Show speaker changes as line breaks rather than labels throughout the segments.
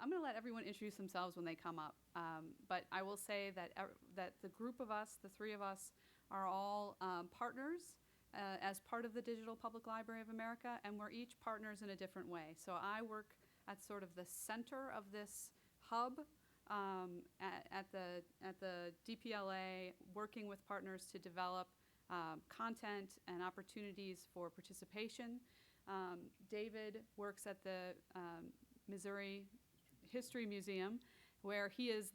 I'm going to let everyone introduce themselves when they come up. But I will say that, that the group of us, the three of us, are all partners as part of the Digital Public Library of America, and we're each partners in a different way. So I work at sort of the center of this hub at the DPLA, working with partners to develop content and opportunities for participation. David works at the Missouri History Museum, where he is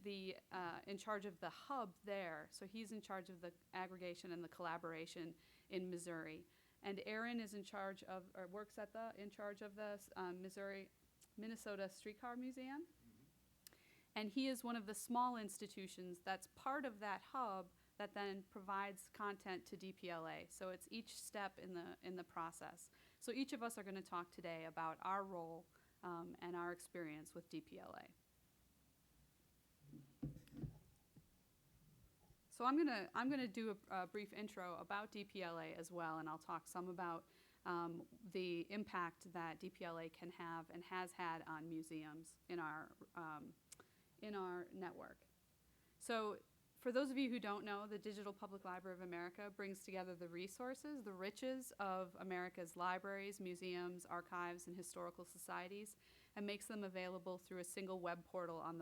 in charge of the hub there. So he's in charge of the aggregation and the collaboration in Missouri. And Aaron is in charge of, or works at in charge of the Minnesota Streetcar Museum. And he is one of the small institutions that's part of that hub that then provides content to DPLA. So it's each step in the process. So each of us are going to talk today about our role and our experience with DPLA. So I'm gonna do a brief intro about DPLA as well, and I'll talk some about the impact that DPLA can have and has had on museums in our network. So for those of you who don't know, the Digital Public Library of America brings together the resources, the riches of America's libraries, museums, archives, and historical societies, and makes them available through a single web portal on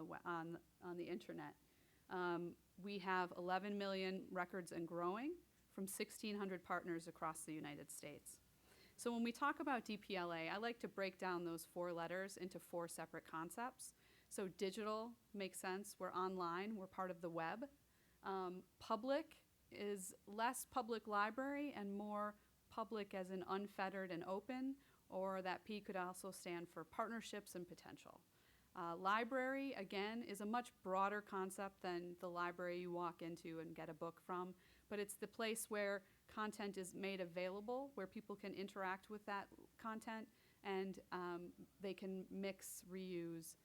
the internet. We have 11 million records and growing from 1,600 partners across the United States. So when we talk about DPLA, I like to break down those 4 letters into 4 separate concepts. So digital makes sense. We're online. We're part of the web. Public is less public library and more public as in unfettered and open, or that P could also stand for partnerships and potential. Library, again, is a much broader concept than the library you walk into and get a book from, but it's the place where content is made available, where people can interact with that content, and they can mix, reuse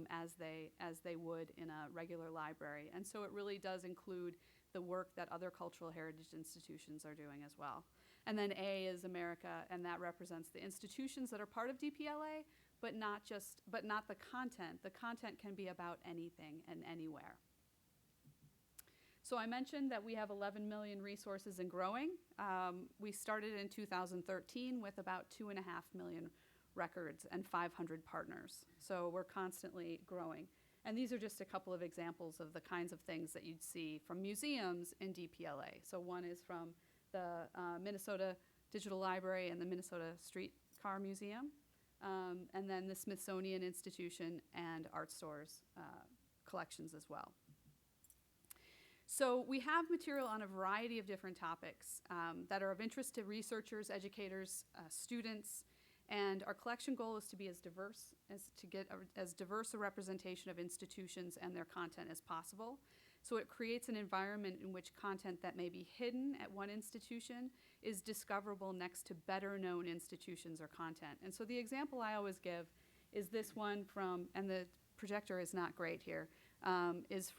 as they would in a regular library. And so it really does include the work that other cultural heritage institutions are doing as well. And then A is America, and that represents the institutions that are part of DPLA, but not the content. The content can be about anything and anywhere. So I mentioned that we have 11 million resources and growing. We started in 2013 with about 2.5 million records and 500 partners. So we're constantly growing. And these are just a couple of examples of the kinds of things that you'd see from museums in DPLA. So one is from the Minnesota Digital Library and the Minnesota Streetcar Museum. And then the Smithsonian Institution and art stores collections as well. So we have material on a variety of different topics that are of interest to researchers, educators, students, and our collection goal is to be as diverse a representation of institutions and their content as possible. So it creates an environment in which content that may be hidden at one institution is discoverable next to better known institutions or content. And so the example I always give is this one from, and the projector is not great here, is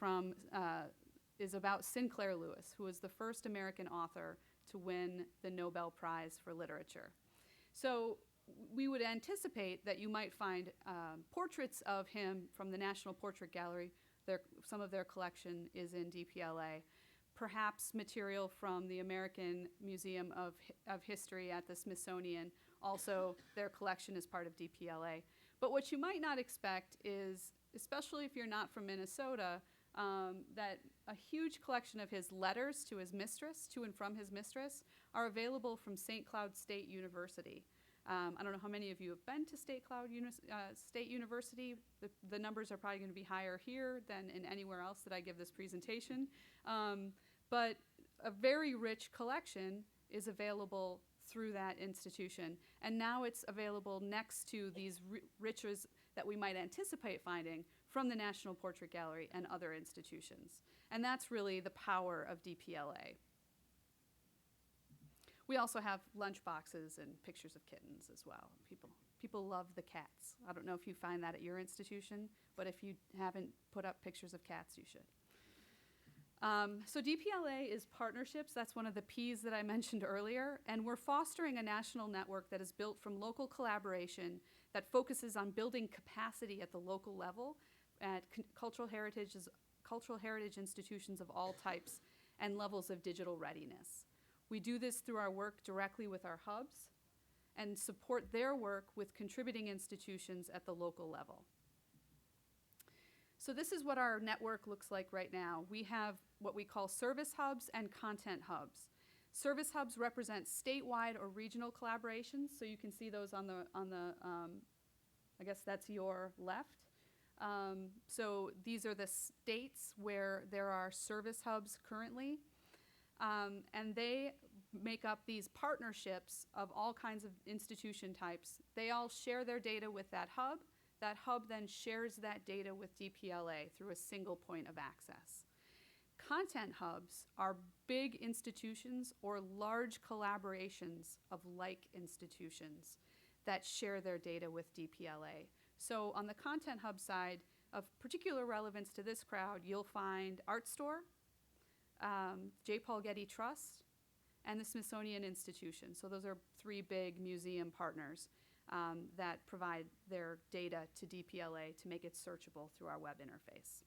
about Sinclair Lewis, who was the first American author to win the Nobel Prize for Literature. So we would anticipate that you might find portraits of him from the National Portrait Gallery. Some of their collection is in DPLA. Perhaps material from the American Museum of History at the Smithsonian. Also, their collection is part of DPLA. But what you might not expect is, especially if you're not from Minnesota, that a huge collection of his letters to his mistress, to and from his mistress, are available from St. Cloud State University. I don't know how many of you have been to State University. The numbers are probably going to be higher here than in anywhere else that I give this presentation. But a very rich collection is available through that institution. And now it's available next to these riches that we might anticipate finding from the National Portrait Gallery and other institutions. And that's really the power of DPLA. We also have lunch boxes and pictures of kittens as well. People love the cats. I don't know if you find that at your institution, but if you haven't put up pictures of cats, you should. So DPLA is partnerships. That's one of the P's that I mentioned earlier. And we're fostering a national network that is built from local collaboration that focuses on building capacity at the local level at cultural heritage institutions of all types and levels of digital readiness. We do this through our work directly with our hubs and support their work with contributing institutions at the local level. So this is what our network looks like right now. We have what we call service hubs and content hubs. Service hubs represent statewide or regional collaborations, so you can see those on the I guess that's your left. So these are the states where there are service hubs currently, and they make up these partnerships of all kinds of institution types. They all share their data with that hub. That hub then shares that data with DPLA through a single point of access. Content hubs are big institutions or large collaborations of like institutions that share their data with DPLA. So on the content hub side, of particular relevance to this crowd, you'll find Art Store, J. Paul Getty Trust, and the Smithsonian Institution. So those are three big museum partners that provide their data to DPLA to make it searchable through our web interface.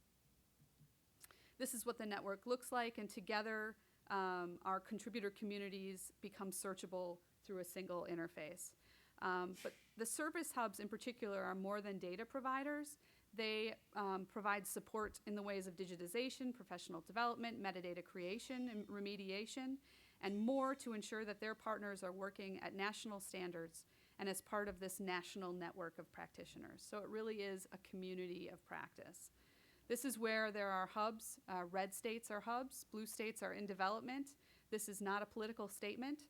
This is what the network looks like, and together our contributor communities become searchable through a single interface. But the service hubs in particular are more than data providers. They provide support in the ways of digitization, professional development, metadata creation and remediation, and more to ensure that their partners are working at national standards and as part of this national network of practitioners. So it really is a community of practice. This is where there are hubs. Red states are hubs, blue states are in development. This is not a political statement.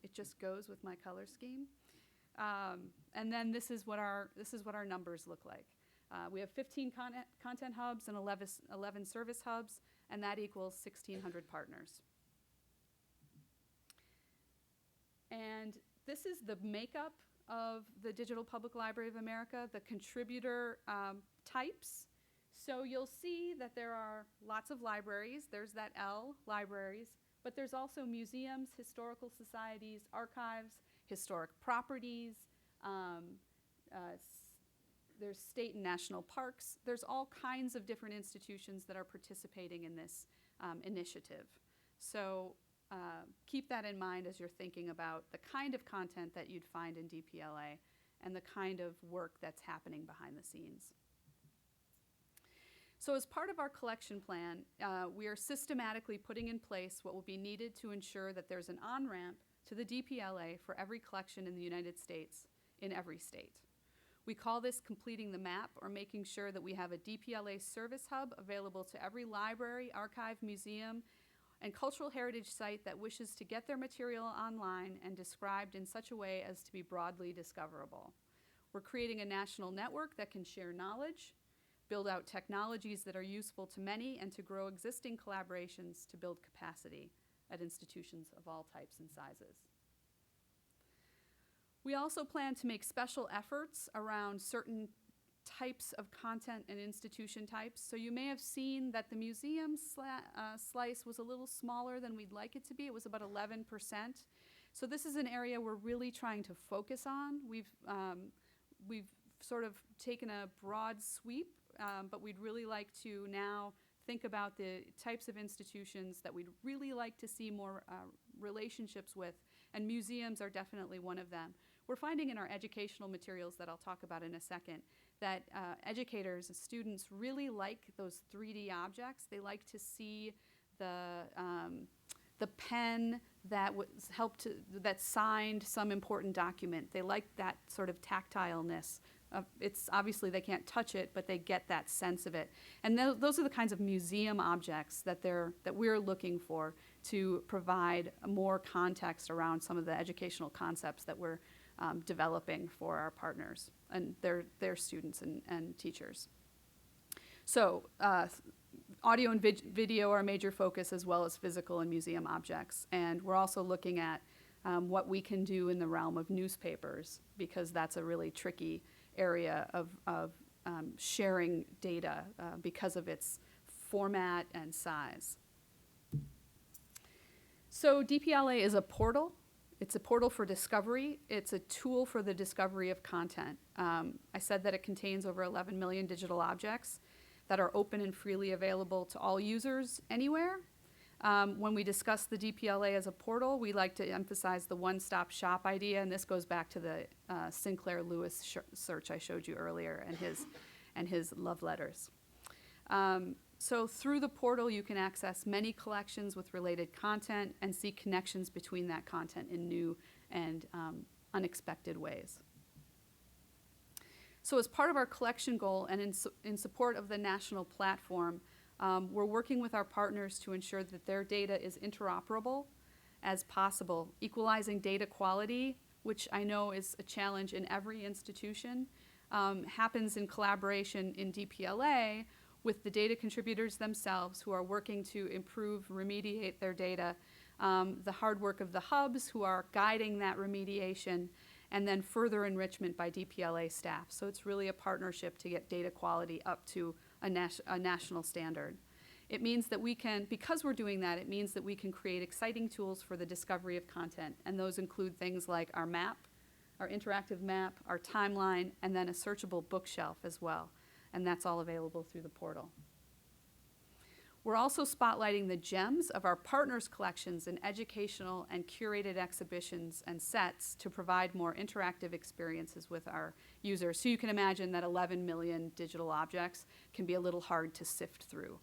It just goes with my color scheme. And then this is what our numbers look like. We have 15 content hubs and 11 service hubs, and that equals 1,600 partners. And this is the makeup of the Digital Public Library of America, the contributor types. So you'll see that there are lots of libraries. There's that L, libraries, but there's also museums, historical societies, archives, historic properties, there's state and national parks. There's all kinds of different institutions that are participating in this initiative. So keep that in mind as you're thinking about the kind of content that you'd find in DPLA and the kind of work that's happening behind the scenes. So as part of our collection plan, we are systematically putting in place what will be needed to ensure that there's an on-ramp to the DPLA for every collection in the United States, in every state. We call this completing the map, or making sure that we have a DPLA service hub available to every library, archive, museum, and cultural heritage site that wishes to get their material online and described in such a way as to be broadly discoverable. We're creating a national network that can share knowledge, build out technologies that are useful to many, and to grow existing collaborations to build capacity at institutions of all types and sizes. We also plan to make special efforts around certain types of content and institution types. So you may have seen that the museum slice was a little smaller than we'd like it to be. It was about 11%. So this is an area we're really trying to focus on. We've sort of taken a broad sweep, but we'd really like to now think about the types of institutions that we'd really like to see more relationships with, and museums are definitely one of them. We're finding in our educational materials that I'll talk about in a second that educators and students really like those 3D objects. They like to see the pen that that signed some important document. They like that sort of tactileness. It's obviously they can't touch it, but they get that sense of it. And those are the kinds of museum objects that we're looking for to provide more context around some of the educational concepts that we're developing for our partners and their students and teachers. So audio and video are a major focus, as well as physical and museum objects. And we're also looking at what we can do in the realm of newspapers, because that's a really tricky area of sharing data because of its format and size. So DPLA is a portal. It's a portal for discovery. It's a tool for the discovery of content. I said that it contains over 11 million digital objects that are open and freely available to all users anywhere. When we discuss the DPLA as a portal, we like to emphasize the one-stop shop idea, and this goes back to the Sinclair Lewis search I showed you earlier and his love letters. So through the portal, you can access many collections with related content and see connections between that content in new and unexpected ways. So as part of our collection goal and in support of the national platform, we're working with our partners to ensure that their data is interoperable as possible. Equalizing data quality, which I know is a challenge in every institution, happens in collaboration in DPLA with the data contributors themselves who are working to improve, remediate their data, the hard work of the hubs who are guiding that remediation, and then further enrichment by DPLA staff. So it's really a partnership to get data quality up to a national standard. It means that we can, because we're doing that, it means that we can create exciting tools for the discovery of content, and those include things like our map, our interactive map, our timeline, and then a searchable bookshelf as well. And that's all available through the portal. We're also spotlighting the gems of our partners' collections in educational and curated exhibitions and sets to provide more interactive experiences with our users. So you can imagine that 11 million digital objects can be a little hard to sift through,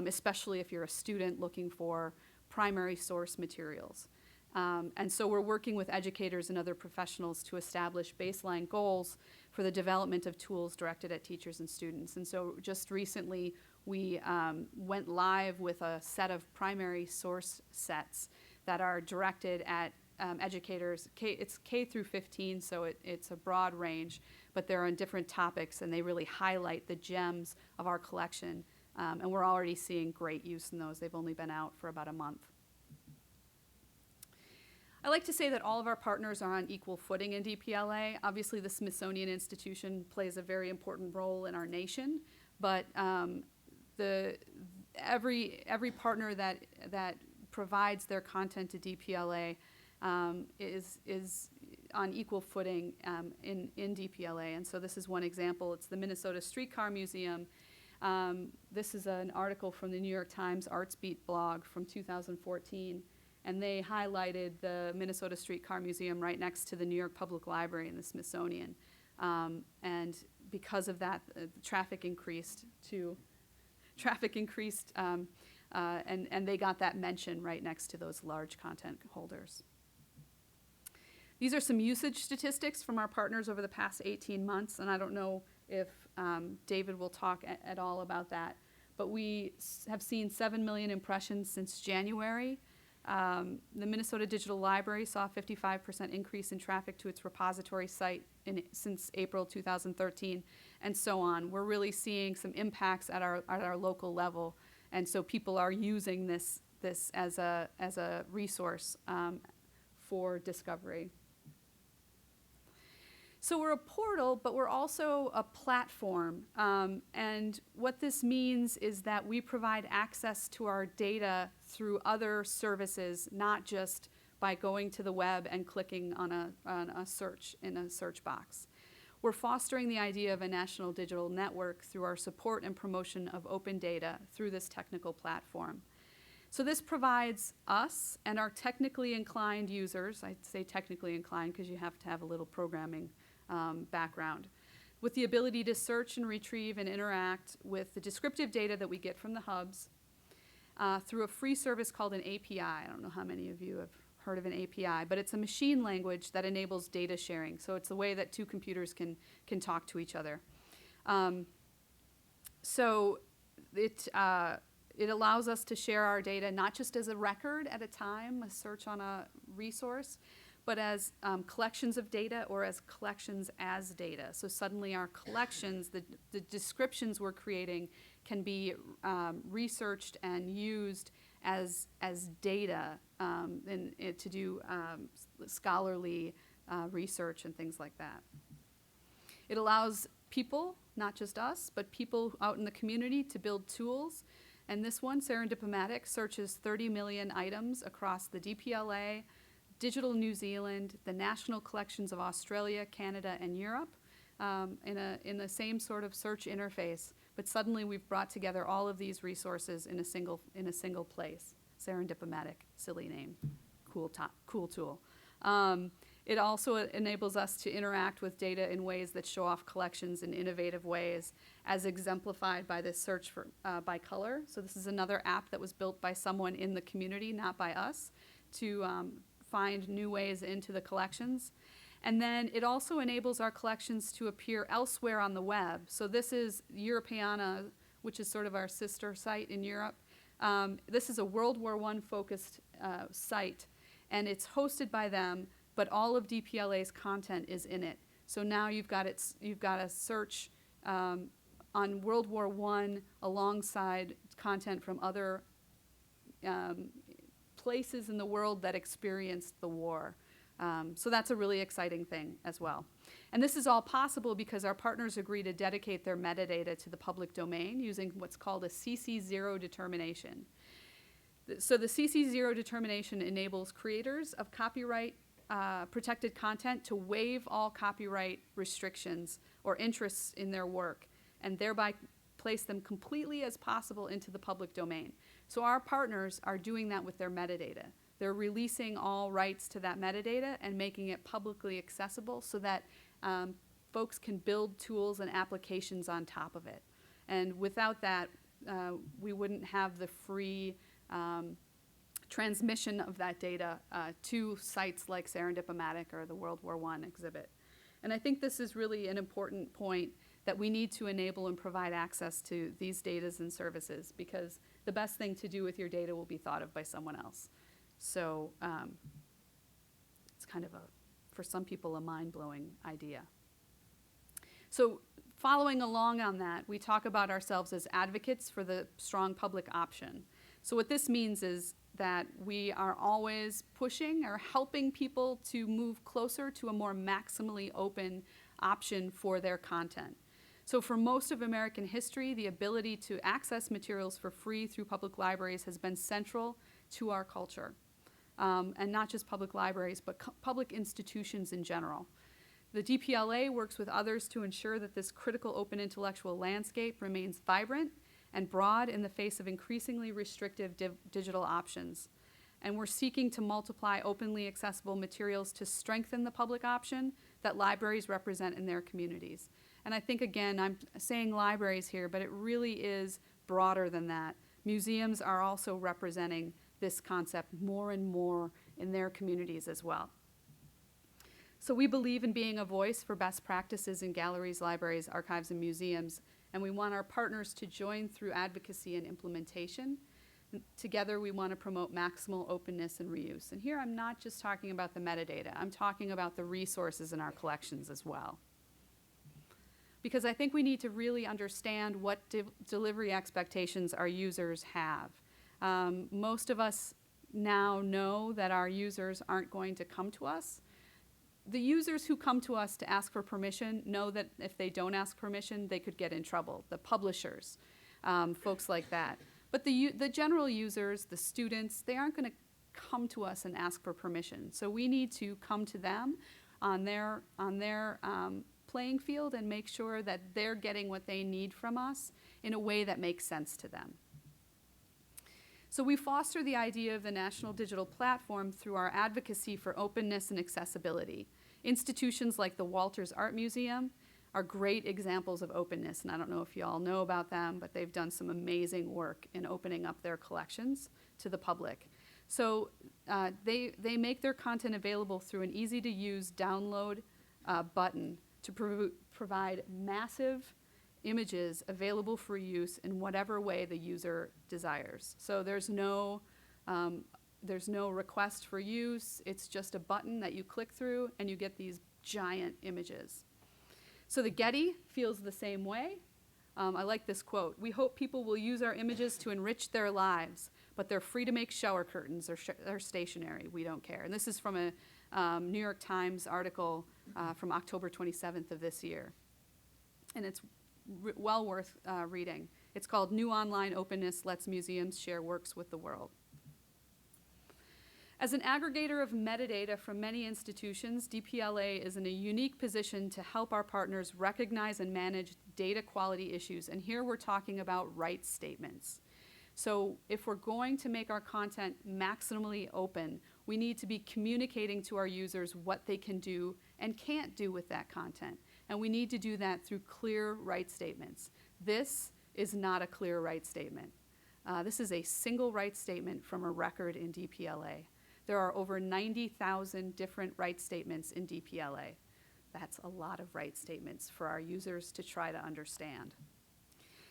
especially if you're a student looking for primary source materials. And so we're working with educators and other professionals to establish baseline goals for the development of tools directed at teachers and students. And so just recently, we went live with a set of primary source sets that are directed at educators. It's K through 15, so it's a broad range, but they're on different topics, and they really highlight the gems of our collection. And we're already seeing great use in those. They've only been out for about a month. I like to say that all of our partners are on equal footing in DPLA. Obviously, the Smithsonian Institution plays a very important role in our nation, but every partner that provides their content to DPLA is on equal footing in DPLA. And so this is one example. It's the Minnesota Streetcar Museum. This is an article from the New York Times ArtsBeat blog from 2014. And they highlighted the Minnesota Streetcar Museum right next to the New York Public Library and the Smithsonian. And because of that, traffic increased, and they got that mention right next to those large content holders. These are some usage statistics from our partners over the past 18 months, and I don't know if David will talk at all about that, but we have seen 7 million impressions since January. The Minnesota Digital Library saw a 55% increase in traffic to its repository site since April 2013, and so on. We're really seeing some impacts at our local level, and so people are using this as a resource for discovery. So we're a portal, but we're also a platform. And what this means is that we provide access to our data through other services, not just by going to the web and clicking on a search in a search box. We're fostering the idea of a national digital network through our support and promotion of open data through this technical platform. So this provides us and our technically inclined users, I'd say technically inclined because you have to have a little programming background, with the ability to search and retrieve and interact with the descriptive data that we get from the hubs through a free service called an API. I don't know how many of you have heard of an API, but it's a machine language that enables data sharing. So it's a way that two computers can talk to each other. So it allows us to share our data not just as a record at a time, a search on a resource, but as collections of data or as collections as data. So suddenly our collections, the descriptions we're creating can be researched and used as data to do scholarly research and things like that. It allows people, not just us, but people out in the community to build tools. And this one, Serendipitomatic, searches 30 million items across the DPLA, Digital New Zealand, the national collections of Australia, Canada, and Europe in the same sort of search interface. But suddenly we've brought together all of these resources in a single place. Serendipitomatic, silly name, cool tool. It also enables us to interact with data in ways that show off collections in innovative ways, as exemplified by this search for, by color. So this is another app that was built by someone in the community, not by us, to find new ways into the collections. And then it also enables our collections to appear elsewhere on the web. So this is Europeana, which is sort of our sister site in Europe. This is a World War I focused site, and it's hosted by them, but all of DPLA's content is in it. So now you've got a search on World War I alongside content from other places in the world that experienced the war. So that's a really exciting thing as well. And this is all possible because our partners agree to dedicate their metadata to the public domain using what's called a CC0 determination. So the CC0 determination enables creators of copyright protected content to waive all copyright restrictions or interests in their work and thereby place them completely as possible into the public domain. So our partners are doing that with their metadata. They're releasing all rights to that metadata and making it publicly accessible so that folks can build tools and applications on top of it. And without that, we wouldn't have the free transmission of that data to sites like Serendipitomatic or the World War I exhibit. And I think this is really an important point, that we need to enable and provide access to these data and services, because the best thing to do with your data will be thought of by someone else. So it's kind of for some people, a mind-blowing idea. So following along on that, we talk about ourselves as advocates for the strong public option. So what this means is that we are always pushing or helping people to move closer to a more maximally open option for their content. So for most of American history, the ability to access materials for free through public libraries has been central to our culture. And not just public libraries, but public institutions in general. The DPLA works with others to ensure that this critical open intellectual landscape remains vibrant and broad in the face of increasingly restrictive digital options. And we're seeking to multiply openly accessible materials to strengthen the public option that libraries represent in their communities. And I think, again, I'm saying libraries here, but it really is broader than that. Museums are also representing this concept more and more in their communities as well. So we believe in being a voice for best practices in galleries, libraries, archives, and museums, and we want our partners to join through advocacy and implementation. And together we want to promote maximal openness and reuse. And here I'm not just talking about the metadata, I'm talking about the resources in our collections as well. Because I think we need to really understand what delivery expectations our users have. Most of us now know that our users aren't going to come to us. The users who come to us to ask for permission know that if they don't ask permission, they could get in trouble. The publishers, folks like that. But the general users, the students, they aren't going to come to us and ask for permission. So we need to come to them on their playing field and make sure that they're getting what they need from us in a way that makes sense to them. So we foster the idea of the National Digital Platform through our advocacy for openness and accessibility. Institutions like the Walters Art Museum are great examples of openness, and I don't know if you all know about them, but they've done some amazing work in opening up their collections to the public. So they make their content available through an easy-to-use download button to provide massive images available for use in whatever way the user desires. So there's no request for use. It's just a button that you click through and you get these giant images. So the Getty feels the same way. I like this quote: "We hope people will use our images to enrich their lives, but they're free to make shower curtains or stationery. We don't care." And this is from a New York Times article from October 27th of this year. And it's well worth reading. It's called "New Online Openness Lets Museums Share Works with the World." As an aggregator of metadata from many institutions, DPLA is in a unique position to help our partners recognize and manage data quality issues. And here we're talking about rights statements. So if we're going to make our content maximally open, we need to be communicating to our users what they can do and can't do with that content. And we need to do that through clear rights statements. This is not a clear rights statement. This is a single rights statement from a record in DPLA. There are over 90,000 different rights statements in DPLA. That's a lot of rights statements for our users to try to understand.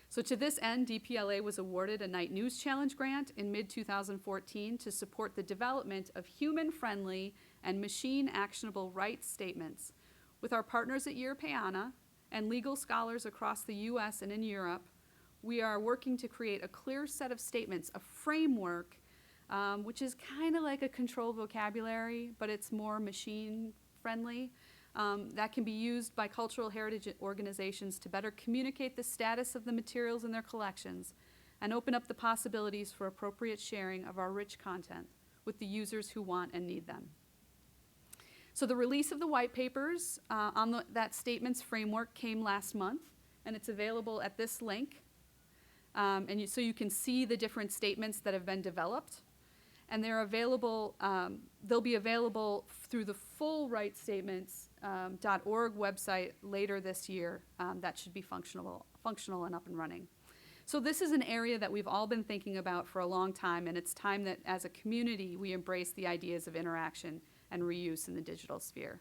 So to this end, DPLA was awarded a Knight News Challenge grant in mid-2014 to support the development of human-friendly and machine-actionable rights statements. With our partners at Europeana and legal scholars across the US and in Europe, we are working to create a clear set of statements, a framework, which is kind of like a control vocabulary, but it's more machine-friendly, that can be used by cultural heritage organizations to better communicate the status of the materials in their collections and open up the possibilities for appropriate sharing of our rich content with the users who want and need them. So the release of the white papers on that statements framework came last month, and it's available at this link. So you can see the different statements that have been developed. And they're available, they'll be available through the full rights statements.org website later this year. That should be functional and up and running. So this is an area that we've all been thinking about for a long time, and it's time that as a community we embrace the ideas of interaction and reuse in the digital sphere.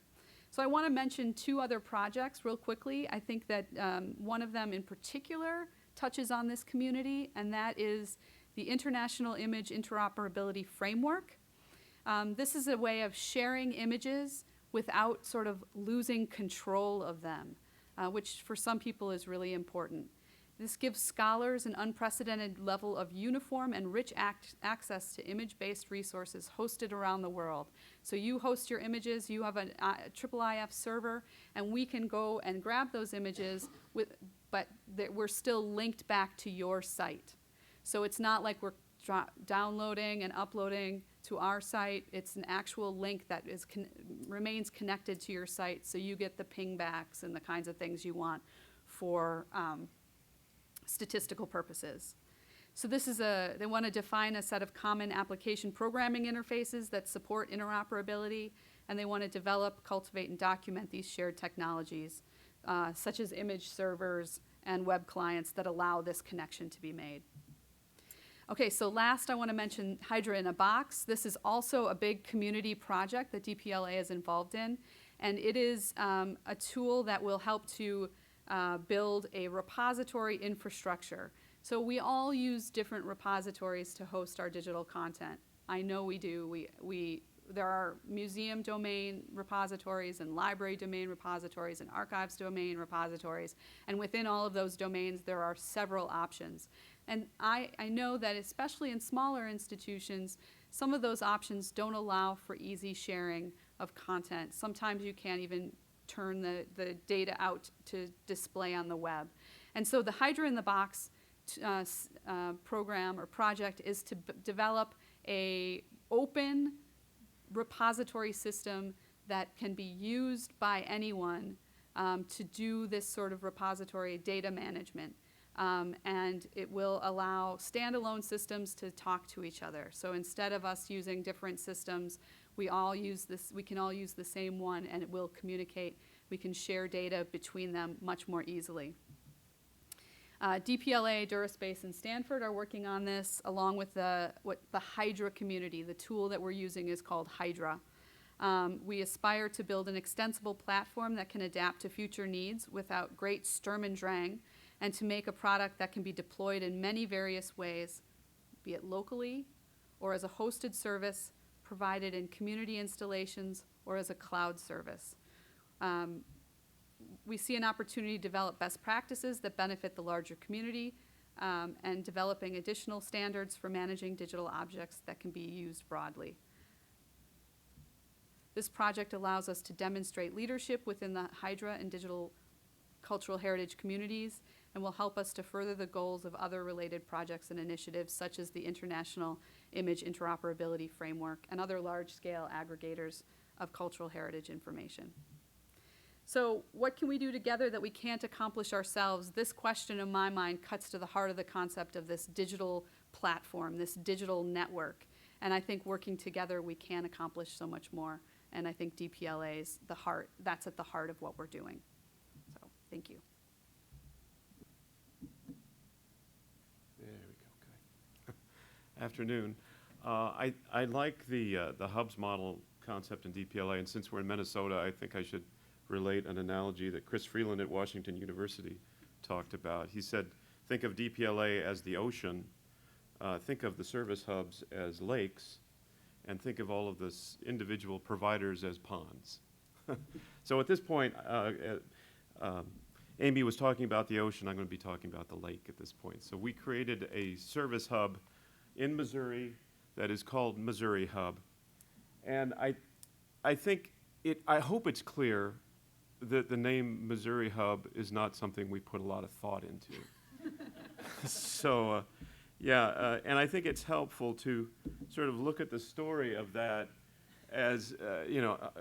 So I want to mention two other projects real quickly. I think that one of them in particular touches on this community, and that is the International Image Interoperability Framework. This is a way of sharing images without sort of losing control of them, which for some people is really important. This gives scholars an unprecedented level of uniform and rich access to image-based resources hosted around the world. So you host your images, you have a IIIF server, and we can go and grab those images, but we're still linked back to your site. So it's not like we're downloading and uploading to our site. It's an actual link that remains connected to your site, so you get the pingbacks and the kinds of things you want for statistical purposes. So this is they want to define a set of common application programming interfaces that support interoperability, and they want to develop, cultivate, and document these shared technologies, such as image servers and web clients that allow this connection to be made. Okay, so last I want to mention Hydra in a Box. This is also a big community project that DPLA is involved in, and it is a tool that will help to build a repository infrastructure. So we all use different repositories to host our digital content. I know we do. There are museum domain repositories and library domain repositories and archives domain repositories, and within all of those domains there are several options. And I know that especially in smaller institutions, some of those options don't allow for easy sharing of content. Sometimes you can't even turn the data out to display on the web. And so the Hydra in the Box program or project is to develop a open repository system that can be used by anyone to do this sort of repository data management. And it will allow standalone systems to talk to each other. So instead of us using different systems, we can all use the same one, and it will communicate. We can share data between them much more easily. DPLA, Duraspace, and Stanford are working on this, along with the Hydra community. The tool that we're using is called Hydra. We aspire to build an extensible platform that can adapt to future needs without great Sturm und Drang, and to make a product that can be deployed in many various ways, be it locally or as a hosted service provided in community installations or as a cloud service. We see an opportunity to develop best practices that benefit the larger community, and developing additional standards for managing digital objects that can be used broadly. This project allows us to demonstrate leadership within the Hydra and digital cultural heritage communities, and will help us to further the goals of other related projects and initiatives such as the International Image Interoperability Framework and other large-scale aggregators of cultural heritage information. So what can we do together that we can't accomplish ourselves? This question in my mind cuts to the heart of the concept of this digital platform, this digital network. And I think working together we can accomplish so much more. And I think DPLA is the heart, that's at the heart of what we're doing. So thank you.
There we go. Okay. Afternoon. I like the hubs model concept in DPLA, and since we're in Minnesota, I think I should relate an analogy that Chris Freeland at Washington University talked about. He said, think of DPLA as the ocean, think of the service hubs as lakes, and think of all of the individual providers as ponds. So at this point, Amy was talking about the ocean. I'm going to be talking about the lake at this point. So we created a service hub in Missouri that is called Missouri Hub. And I hope it's clear that the name Missouri Hub is not something we put a lot of thought into. So, and I think it's helpful to sort of look at the story of that as,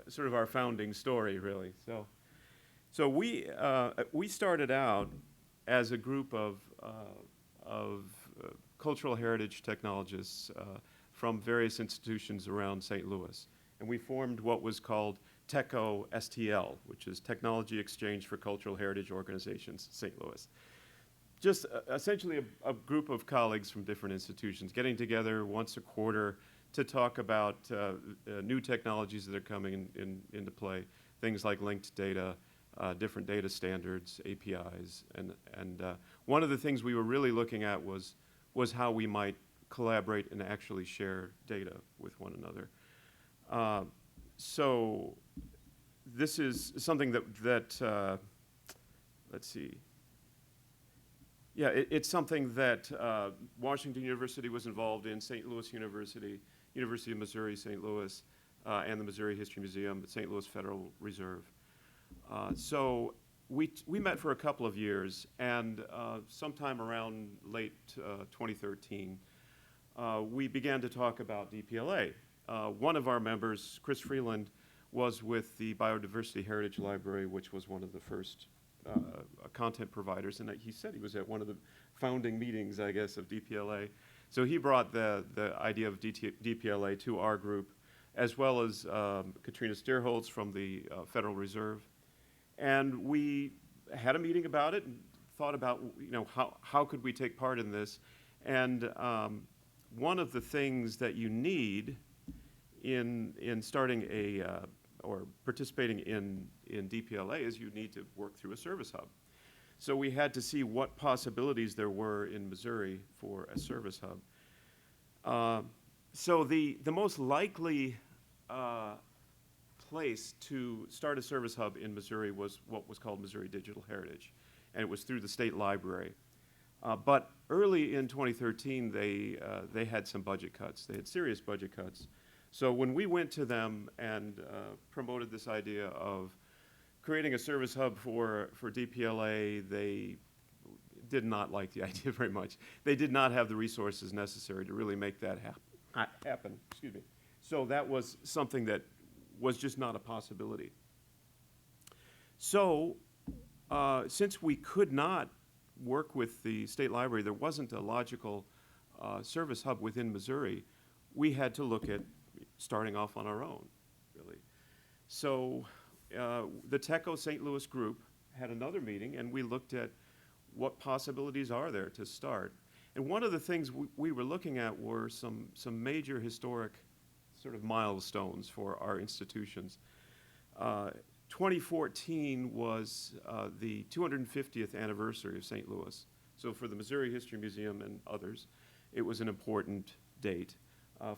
sort of our founding story, really. So we started out as a group of cultural heritage technologists from various institutions around St. Louis. And we formed what was called TECO STL, which is Technology Exchange for Cultural Heritage Organizations, St. Louis. Just essentially a group of colleagues from different institutions getting together once a quarter to talk about new technologies that are coming into play, things like linked data, different data standards, APIs. And one of the things we were really looking at was how we might collaborate and actually share data with one another. So this is something that let's see. Yeah, it's something that Washington University was involved in, St. Louis University, University of Missouri, St. Louis, and the Missouri History Museum, the St. Louis Federal Reserve. So we met for a couple of years, and sometime around late 2013, we began to talk about DPLA. One of our members, Chris Freeland, was with the Biodiversity Heritage Library, which was one of the first content providers, and he said he was at one of the founding meetings, I guess, of DPLA. So he brought the idea of DPLA to our group, as well as Katrina Steerholtz from the Federal Reserve. And we had a meeting about it and thought about, how could we take part in this? And one of the things that you need in starting or participating in DPLA is you need to work through a service hub. So we had to see what possibilities there were in Missouri for a service hub. So the most likely place to start a service hub in Missouri was what was called Missouri Digital Heritage, and it was through the state library. But early in 2013, they had some budget cuts. They had serious budget cuts. So when we went to them and promoted this idea of creating a service hub for DPLA, they did not like the idea very much. They did not have the resources necessary to really make that happen. Excuse me. So that was something that was just not a possibility. So since we could not work with the state library, there wasn't a logical service hub within Missouri, we had to look at starting off on our own, really. So the TECO St. Louis group had another meeting, and we looked at what possibilities are there to start. And one of the things we were looking at were some major historic sort of milestones for our institutions. 2014 was the 250th anniversary of St. Louis. So for the Missouri History Museum and others, it was an important date.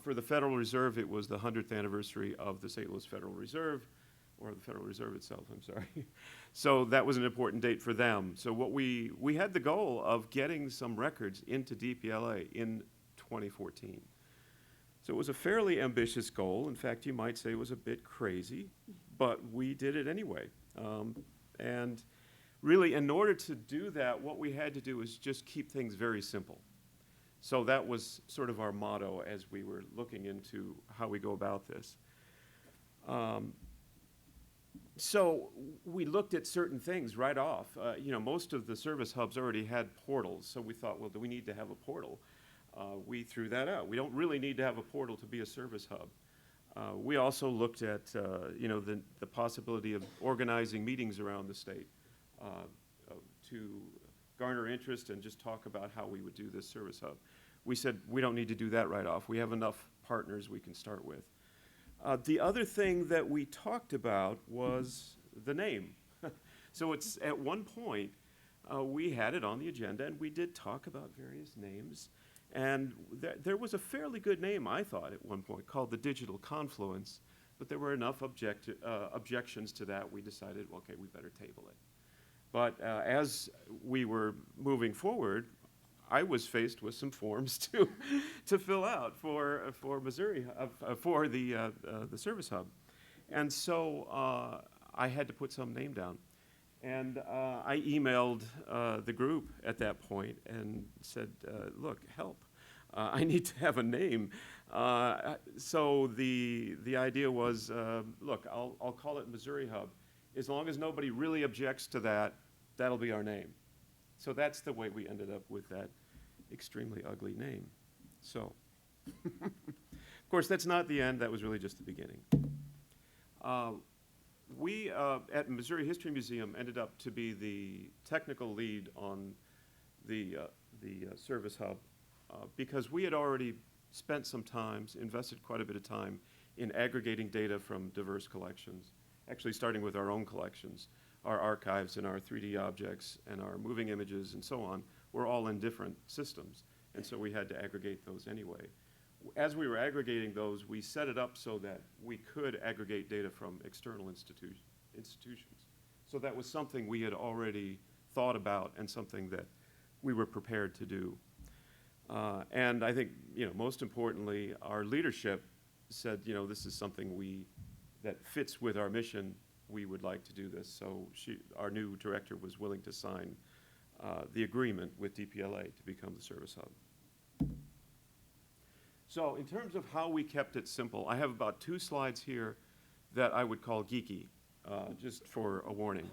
For the Federal Reserve, it was the 100th anniversary of the St. Louis Federal Reserve, or the Federal Reserve itself, I'm sorry. So that was an important date for them. So what we had the goal of getting some records into DPLA in 2014. So it was a fairly ambitious goal. In fact, you might say it was a bit crazy, but we did it anyway. And really, in order to do that, what we had to do was just keep things very simple. So that was sort of our motto as we were looking into how we go about this. So we looked at certain things right off. Most of the service hubs already had portals, so we thought, well, do we need to have a portal? We threw that out. We don't really need to have a portal to be a service hub. We also looked at, the possibility of organizing meetings around the state to garner interest and just talk about how we would do this service hub. We said we don't need to do that right off. We have enough partners we can start with. The other thing that we talked about was the name. So it's at one point, we had it on the agenda, and we did talk about various names. And there was a fairly good name, I thought, at one point, called the Digital Confluence. But there were enough objections to that, we decided, okay, we better table it. But as we were moving forward, I was faced with some forms to fill out for Missouri, for the service hub. And so I had to put some name down. And I emailed the group at that point and said, look, help. I need to have a name. So the idea was, look, I'll call it Missouri Hub. As long as nobody really objects to that, that'll be our name. So that's the way we ended up with that extremely ugly name. So, of course, that's not the end. That was really just the beginning. We, at Missouri History Museum, ended up to be the technical lead on the service hub because we had already spent some time, invested quite a bit of time in aggregating data from diverse collections, actually starting with our own collections. Our archives and our 3D objects and our moving images and so on were all in different systems, and so we had to aggregate those anyway. As we were aggregating those, we set it up so that we could aggregate data from external institutions. So that was something we had already thought about and something that we were prepared to do. And I think, most importantly, our leadership said, this is something that fits with our mission. We would like to do this. So our new director was willing to sign the agreement with DPLA to become the service hub. So in terms of how we kept it simple, I have about 2 slides here that I would call geeky, just for a warning.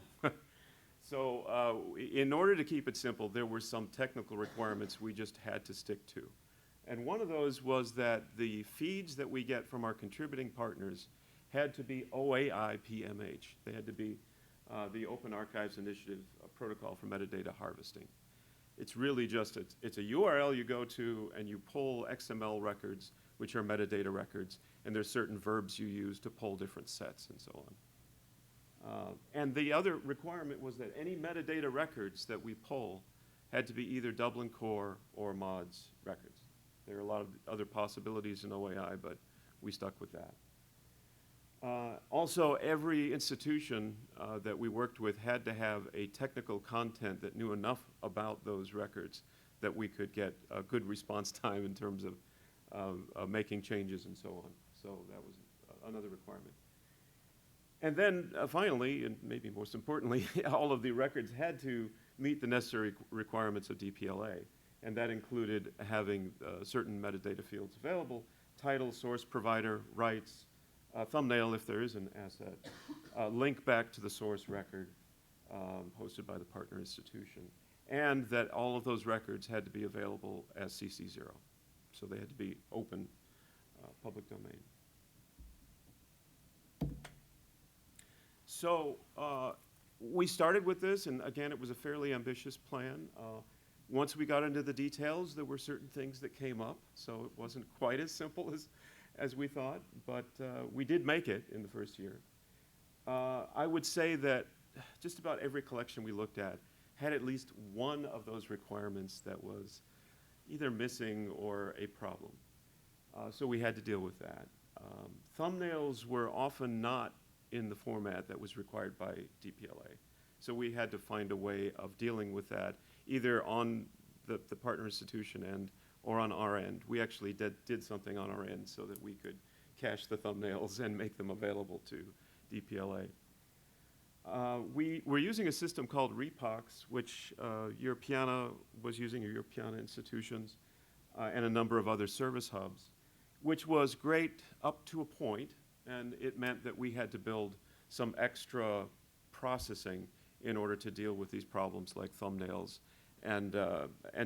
So in order to keep it simple, there were some technical requirements we just had to stick to. And one of those was that the feeds that we get from our contributing partners had to be OAI PMH. They had to be the Open Archives Initiative protocol for metadata harvesting. It's really just, it's a URL you go to and you pull XML records, which are metadata records, and there's certain verbs you use to pull different sets and so on. And the other requirement was that any metadata records that we pull had to be either Dublin Core or MODS records. There are a lot of other possibilities in OAI, but we stuck with that. Also, every institution that we worked with had to have a technical content that knew enough about those records that we could get a good response time in terms of making changes and so on. So that was another requirement. And then finally, and maybe most importantly, all of the records had to meet the necessary requirements of DPLA. And that included having certain metadata fields available, title, source provider, rights, thumbnail if there is an asset, link back to the source record hosted by the partner institution, and that all of those records had to be available as CC0. So they had to be open public domain. So we started with this, and again, it was a fairly ambitious plan. Once we got into the details, there were certain things that came up, so it wasn't quite as simple as we thought, but we did make it in the first year. I would say that just about every collection we looked at had at least one of those requirements that was either missing or a problem. So we had to deal with that. Thumbnails were often not in the format that was required by DPLA. So we had to find a way of dealing with that, either on the partner institution end or on our end. We actually did something on our end so that we could cache the thumbnails and make them available to DPLA. We're using a system called Repox, which Europeana was using, or Europeana institutions, and a number of other service hubs, which was great up to a point, and it meant that we had to build some extra processing in order to deal with these problems like thumbnails and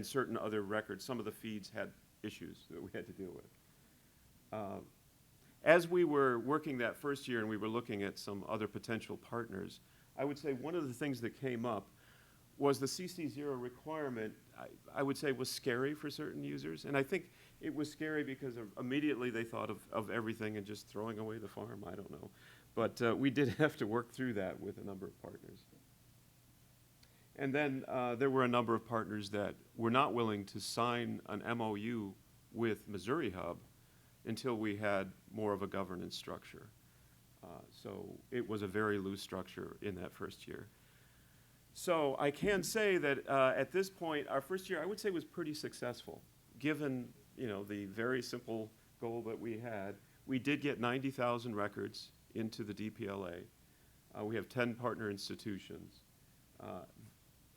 certain other records. Some of the feeds had issues that we had to deal with. As we were working that first year and we were looking at some other potential partners, I would say one of the things that came up was the CC0 requirement, I would say was scary for certain users. And I think it was scary because immediately they thought of everything and just throwing away the farm, I don't know. But we did have to work through that with a number of partners. And then there were a number of partners that were not willing to sign an MOU with Missouri Hub until we had more of a governance structure. So it was a very loose structure in that first year. So I can say that at this point, our first year, I would say, was pretty successful, given the very simple goal that we had. We did get 90,000 records into the DPLA. We have 10 partner institutions.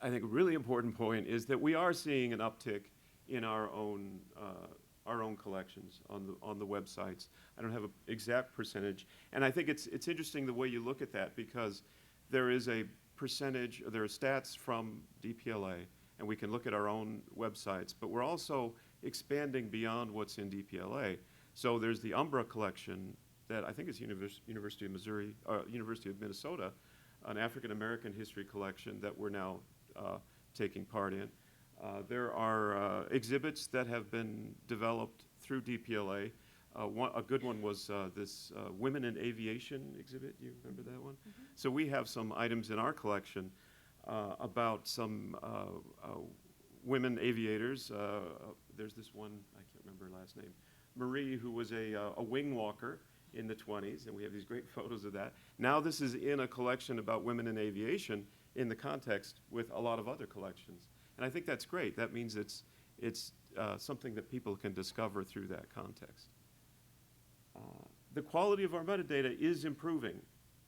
I think a really important point is that we are seeing an uptick in our own collections on the websites. I don't have an exact percentage, and I think it's interesting the way you look at that, because there is a percentage, there are stats from DPLA, and we can look at our own websites, but we're also expanding beyond what's in DPLA. So there's the Umbra collection that I think is University of Missouri, University of Minnesota, an African American history collection that we're now taking part in. There are exhibits that have been developed through DPLA. A good one was this Women in Aviation exhibit. You remember that one? Mm-hmm. So we have some items in our collection about some women aviators. There's this one, I can't remember her last name, Marie, who was a wing walker in the 20s, and we have these great photos of that. Now this is in a collection about women in aviation in the context with a lot of other collections. And I think that's great. That means it's something that people can discover through that context. The quality of our metadata is improving.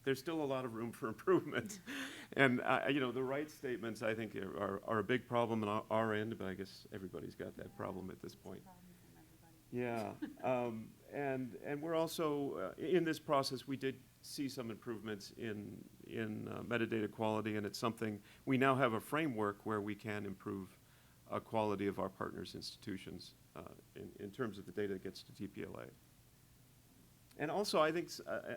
There's still a lot of room for improvement. And the right statements, I think, are a big problem on our end, but I guess everybody's got that problem at this point. Yeah. And we're also, in this process, we did see some improvements in metadata quality, and it's something, we now have a framework where we can improve quality of our partners' institutions in terms of the data that gets to DPLA. And also, I think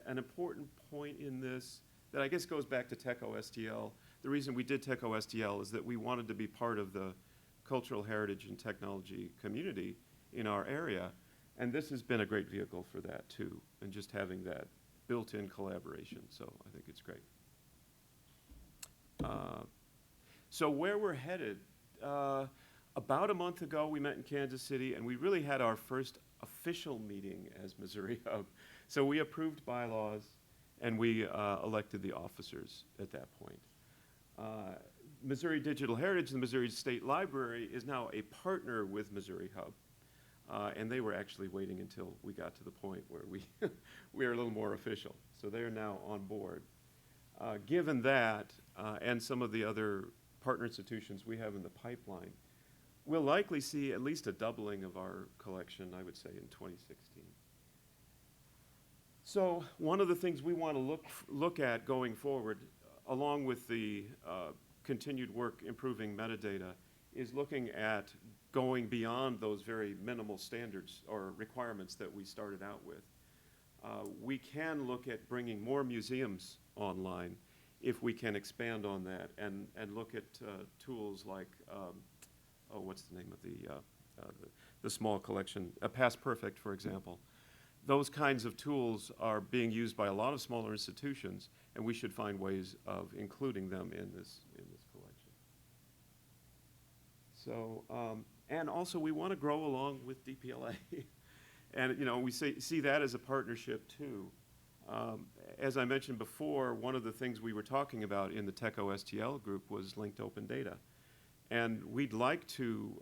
an important point in this that I guess goes back to TechOSTL. The reason we did TechOSTL is that we wanted to be part of the cultural heritage and technology community in our area, and this has been a great vehicle for that too, and just having that built-in collaboration, so I think it's great. So where we're headed, about a month ago we met in Kansas City, and we really had our first official meeting as Missouri Hub. So we approved bylaws, and we elected the officers at that point. Missouri Digital Heritage, the Missouri State Library, is now a partner with Missouri Hub. And they were actually waiting until we got to the point where we are a little more official. So they're now on board. Given that, and some of the other partner institutions we have in the pipeline, we'll likely see at least a doubling of our collection, I would say, in 2016. So one of the things we want to look at going forward, along with the continued work improving metadata, is looking at going beyond those very minimal standards or requirements that we started out with. We can look at bringing more museums online if we can expand on that and look at tools like, what's the name of the small collection, Past Perfect, for example. Those kinds of tools are being used by a lot of smaller institutions, and we should find ways of including them in this collection. So, and also we want to grow along with DPLA. And we see that as a partnership too. As I mentioned before, one of the things we were talking about in the TechOSTL group was linked open data. And we'd like to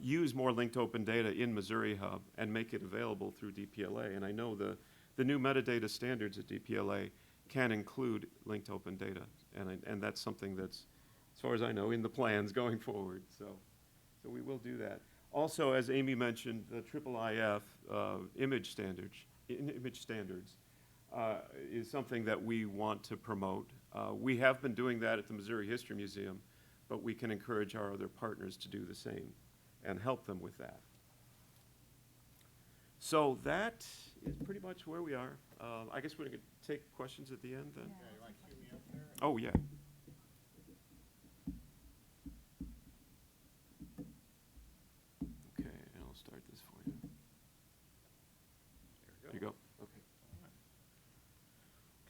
use more linked open data in Missouri Hub and make it available through DPLA. And I know the new metadata standards at DPLA can include linked open data. And that's something that's, as far as I know, in the plans going forward. So we will do that. Also, as Amy mentioned, the IIIF image standards is something that we want to promote. We have been doing that at the Missouri History Museum, but we can encourage our other partners to do the same and help them with that. So that is pretty much where we are. I guess we're going to take questions at the end then.
Yeah, you want to cue me up there?
Oh, yeah. Okay, and I'll start this for you. There you go. Okay.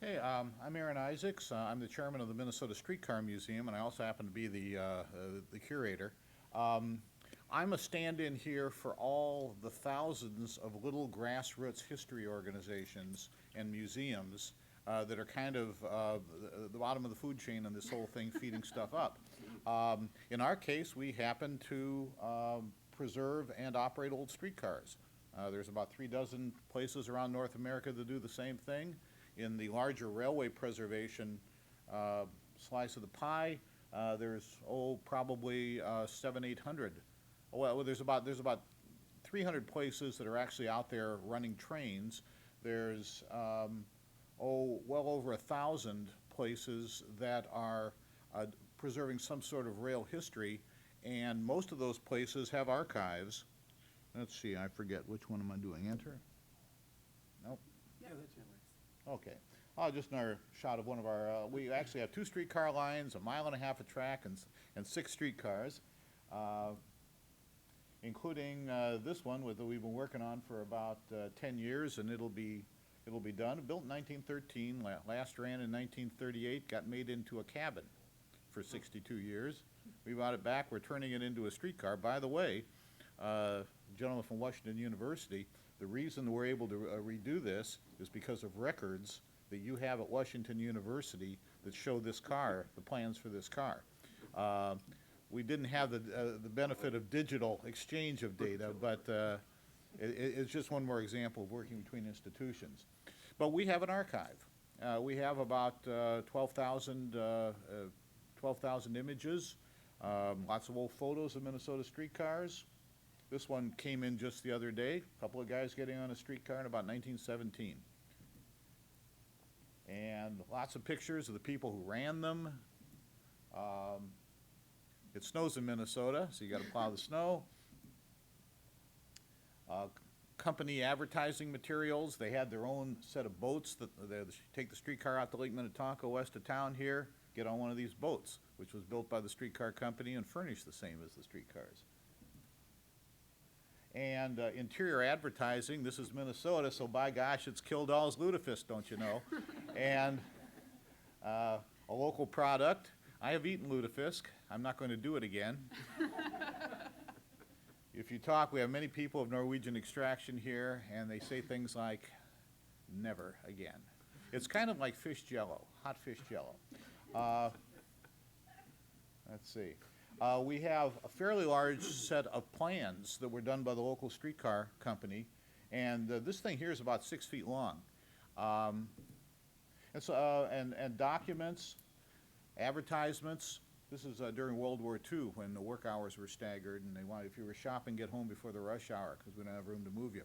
Okay, I'm Aaron Isaacs. I'm the chairman of the Minnesota Streetcar Museum, and I also happen to be the curator. I'm a stand-in here for all the thousands of little grassroots history organizations and museums that are kind of the bottom of the food chain in this whole thing, feeding stuff up. In our case, we happen to preserve and operate old streetcars. There's about 3 dozen places around North America that do the same thing. In the larger railway preservation slice of the pie, there's probably 700-800. Well, there's about 300 places that are actually out there running trains. There's well over 1,000 places that are preserving some sort of rail history, and most of those places have archives. Let's see, I forget which one am I doing. Enter? Nope.
Yeah,
that's yours.
Okay. Just another shot of one of our, we actually have 2 streetcar lines, 1.5 miles of track, and 6 streetcars, including this one that we've been working on for about 10 years, and it'll be done. Built in 1913, last ran in 1938, got made into a cabin for 62 years. We bought it back. We're turning it into a streetcar. By the way, gentleman from Washington University, the reason we're able to redo this is because of records that you have at Washington University that show this car, the plans for this car. We didn't have the benefit of digital exchange of data, but it's just one more example of working between institutions. But we have an archive. We have about 12,000 images, lots of old photos of Minnesota streetcars. This one came in just the other day, a couple of guys getting on a streetcar in about 1917. And lots of pictures of the people who ran them. It snows in Minnesota, so you got to plow the snow. Company advertising materials, they had their own set of boats that they take the streetcar out to Lake Minnetonka west of town here, get on one of these boats, which was built by the streetcar company and furnished the same as the streetcars. And interior advertising, this is Minnesota, so by gosh, it's Kildall's lutefisk, don't you know? And a local product. I have eaten lutefisk. I'm not going to do it again. If you talk, we have many people of Norwegian extraction here, and they say things like, never again. It's kind of like fish jello, hot fish jello. Let's see. We have a fairly large set of plans that were done by the local streetcar company, and this thing here is about 6 feet long. And documents, advertisements. This is during World War II when the work hours were staggered, and they wanted, if you were shopping, get home before the rush hour because we don't have room to move you.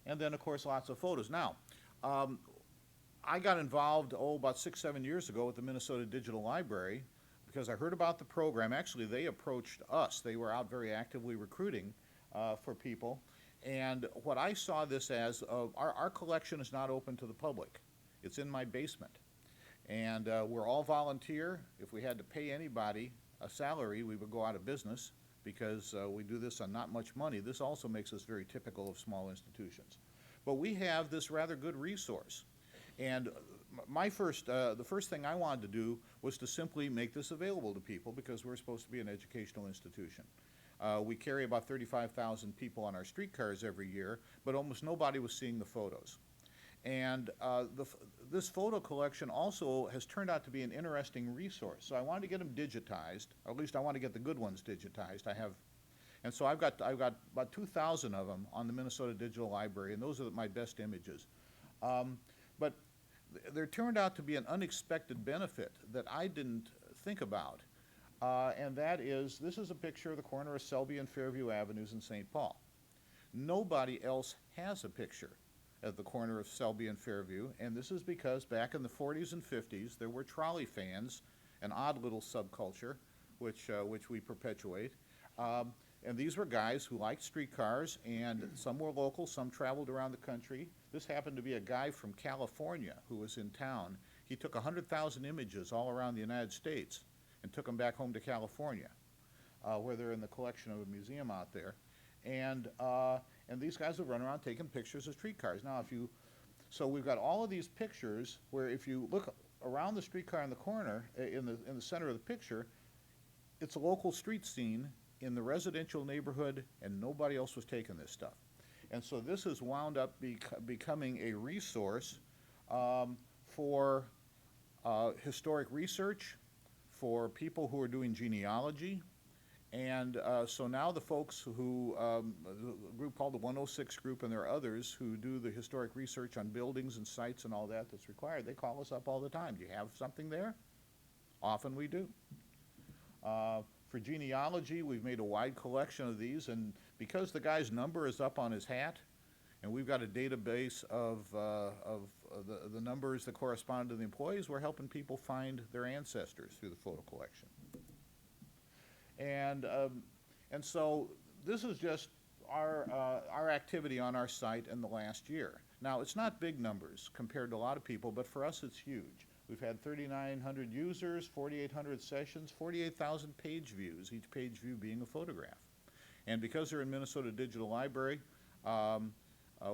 And then of course lots of photos. Now, I got involved about 6-7 years ago with the Minnesota Digital Library because I heard about the program. Actually, they approached us. They were out very actively recruiting for people. And what I saw this as, our collection is not open to the public. It's in my basement. And we're all volunteer. If we had to pay anybody a salary, we would go out of business because we do this on not much money. This also makes us very typical of small institutions. But we have this rather good resource. And the first thing I wanted to do was to simply make this available to people because we're supposed to be an educational institution. We carry about 35,000 people on our streetcars every year, but almost nobody was seeing the photos. And this photo collection also has turned out to be an interesting resource. So I wanted to get them digitized, or at least I want to get the good ones digitized. And so I've got about 2,000 of them on the Minnesota Digital Library, and those are my best images. But there turned out to be an unexpected benefit that I didn't think about. And that is, this is a picture of the corner of Selby and Fairview Avenues in St. Paul. Nobody else has a picture at the corner of Selby and Fairview, and this is because back in the 40s and 50s, there were trolley fans, an odd little subculture, which we perpetuate. And these were guys who liked streetcars, and some were local, some traveled around the country. This happened to be a guy from California who was in town. He took 100,000 images all around the United States and took them back home to California, where they're in the collection of a museum out there. And these guys would run around taking pictures of streetcars. Now, so we've got all of these pictures where if you look around the streetcar in the corner, in the center of the picture, it's a local street scene in the residential neighborhood, and nobody else was taking this stuff. And so this has wound up becoming a resource for historic research, for people who are doing genealogy. And so now the folks who, a group called the 106 Group, and there are others who do the historic research on buildings and sites and all that that's required, they call us up all the time. Do you have something there? Often we do. For genealogy, we've made a wide collection of these, and because the guy's number is up on his hat, and we've got a database of the numbers that correspond to the employees, we're helping people find their ancestors through the photo collection. And so this is just our activity on our site in the last year. Now, it's not big numbers compared to a lot of people, but for us it's huge. We've had 3,900 users, 4,800 sessions, 48,000 page views, each page view being a photograph. And because they're in Minnesota Digital Library,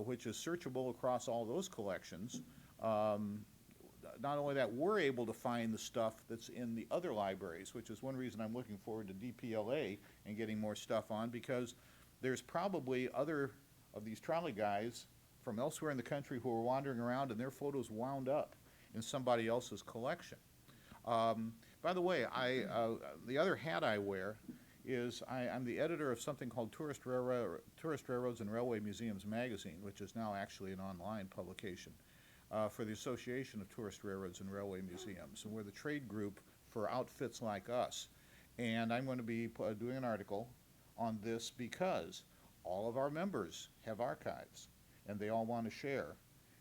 which is searchable across all those collections, not only that, we're able to find the stuff that's in the other libraries, which is one reason I'm looking forward to DPLA and getting more stuff on, because there's probably other of these trolley guys from elsewhere in the country who are wandering around and their photos wound up in somebody else's collection. By the way, the other hat I wear is I'm the editor of something called Tourist Railroads and Railway Museums magazine, which is now actually an online publication for the Association of Tourist Railroads and Railway Museums. And we're the trade group for outfits like us. And I'm going to be doing an article on this because all of our members have archives, and they all want to share.